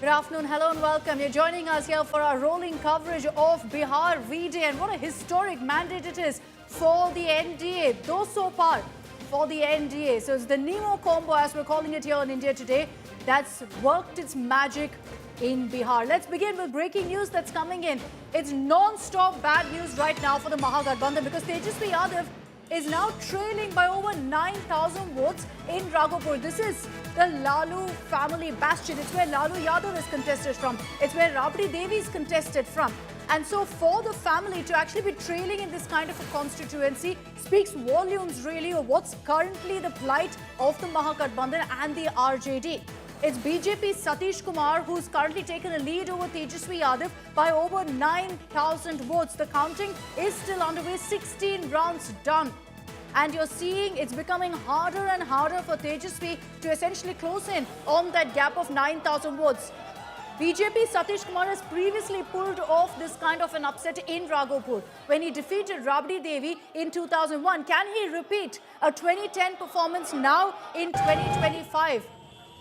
Good afternoon, hello and welcome. You're joining us here for our rolling coverage of Bihar V-Day, and what a historic mandate it is for the NDA. So far for the NDA. So it's the Nemo combo, as we're calling it here in India today, that's worked its magic in Bihar. Let's begin with breaking news that's coming in. It's non-stop bad news right now for the Mahagathbandhan because Tejaswi Yadav is now trailing by over 9,000 votes in Raghopur. This is the Lalu family bastion. It's where Lalu Yadav is contested from. It's where Rabri Devi is contested from. And so for the family to actually be trailing in this kind of a constituency speaks volumes really of what's currently the plight of the Mahagathbandhan and the RJD. It's BJP Satish Kumar who's currently taken a lead over Tejaswi Yadav by over 9,000 votes. The counting is still underway, 16 rounds done. And you're seeing it's becoming harder and harder for Tejaswi to essentially close in on that gap of 9,000 votes. BJP Satish Kumar has previously pulled off this kind of an upset in Raghopur when he defeated Rabri Devi in 2001. Can he repeat a 2010 performance now in 2025?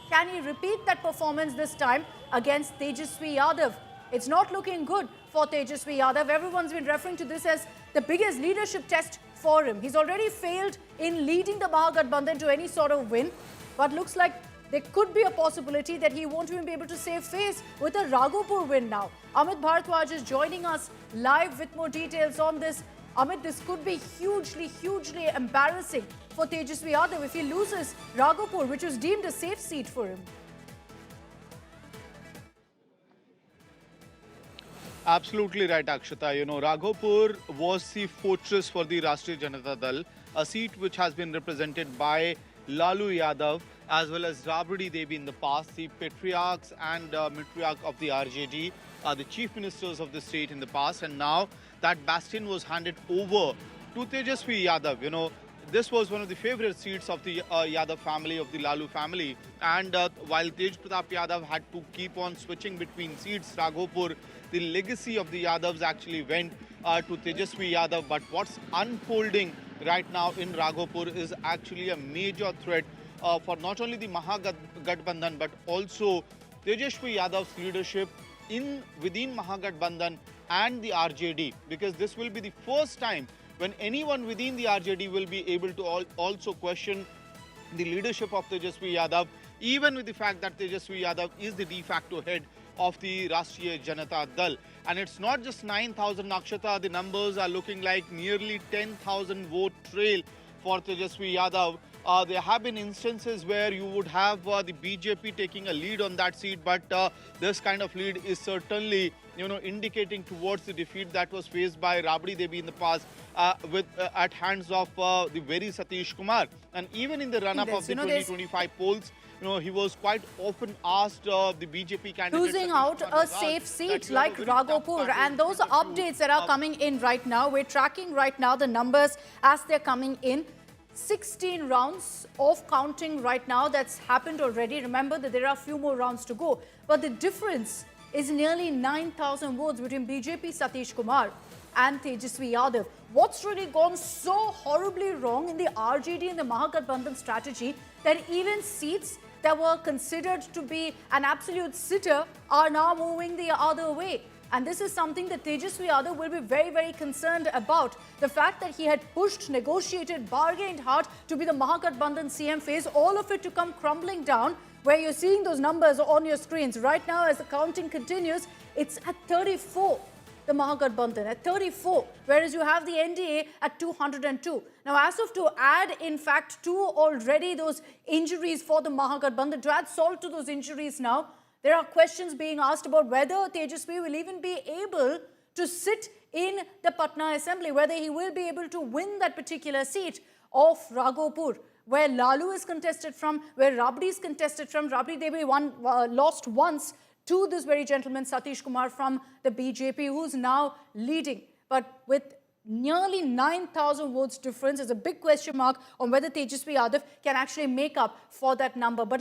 Can he repeat that performance this time against Tejaswi Yadav? It's not looking good for Tejaswi Yadav. Everyone's been referring to this as the biggest leadership test for him. He's already failed in leading the Mahagathbandhan to any sort of win, but looks like there could be a possibility that he won't even be able to save face with a Raghopur win now. Amit Bharadwaj is joining us live with more details on this. Amit, this could be hugely embarrassing for Tejaswi Yadav if he loses Raghopur, which was deemed a safe seat for him. Absolutely right, Akshata. You know, Raghopur was the fortress for the Rashtriya Janata Dal, a seat which has been represented by Lalu Yadav as well as Rabri Devi in the past, the patriarchs and matriarch of the RJD, the chief ministers of the state in the past, and now that bastion was handed over to Tejaswi Yadav. You know, this was one of the favorite seats of the Yadav family, of the Lalu family. And while Tej Pratap Yadav had to keep on switching between seats, Raghopur, the legacy of the Yadavs actually went to Tejaswi Yadav. But what's unfolding right now in Raghopur is actually a major threat for not only the Mahagathbandhan but also Tejaswi Yadav's leadership within Mahagathbandhan and the RJD, because this will be the first time when anyone within the RJD will be able to also question the leadership of Tejaswi Yadav, even with the fact that Tejaswi Yadav is the de facto head of the Rashtriya Janata Dal. And it's not just 9,000, Akshata, the numbers are looking like nearly 10,000 vote trail for Tejaswi Yadav. There have been instances where you would have the BJP taking a lead on that seat, but this kind of lead is certainly, you know, indicating towards the defeat that was faced by Rabri Devi in the past at hands of the very Satish Kumar. And even in the run-up of the 2025 polls, you know, he was quite often asked the BJP candidate losing out a safe seat like Raghopur, and those are updates that are coming in right now. We're tracking right now the numbers as they're coming in. 16 rounds of counting right now that's happened already. Remember that there are a few more rounds to go, but the difference is nearly 9,000 votes between BJP Satish Kumar and Tejaswi Yadav. What's really gone so horribly wrong in the RJD and the Mahagathbandhan strategy that even seats that were considered to be an absolute sitter are now moving the other way? And this is something that Tejaswi Yadav will be very concerned about. The fact that he had pushed, negotiated, bargained hard to be the Mahagathbandhan CM phase, all of it to come crumbling down, where you're seeing those numbers on your screens. Right now, as the counting continues, it's at 34, the Mahagathbandhan, at 34, whereas you have the NDA at 202. Now, as of to add, in fact, to already those injuries for the Mahagathbandhan, to add salt to those injuries now, there are questions being asked about whether Tejaswi will even be able to sit in the Patna Assembly, whether he will be able to win that particular seat of Raghopur, where Lalu is contested from, where Rabri is contested from. Rabri Devi lost once to this very gentleman, Satish Kumar from the BJP, who's now leading. But with nearly 9,000 votes difference, is a big question mark on whether Tejaswi Yadav can actually make up for that number. But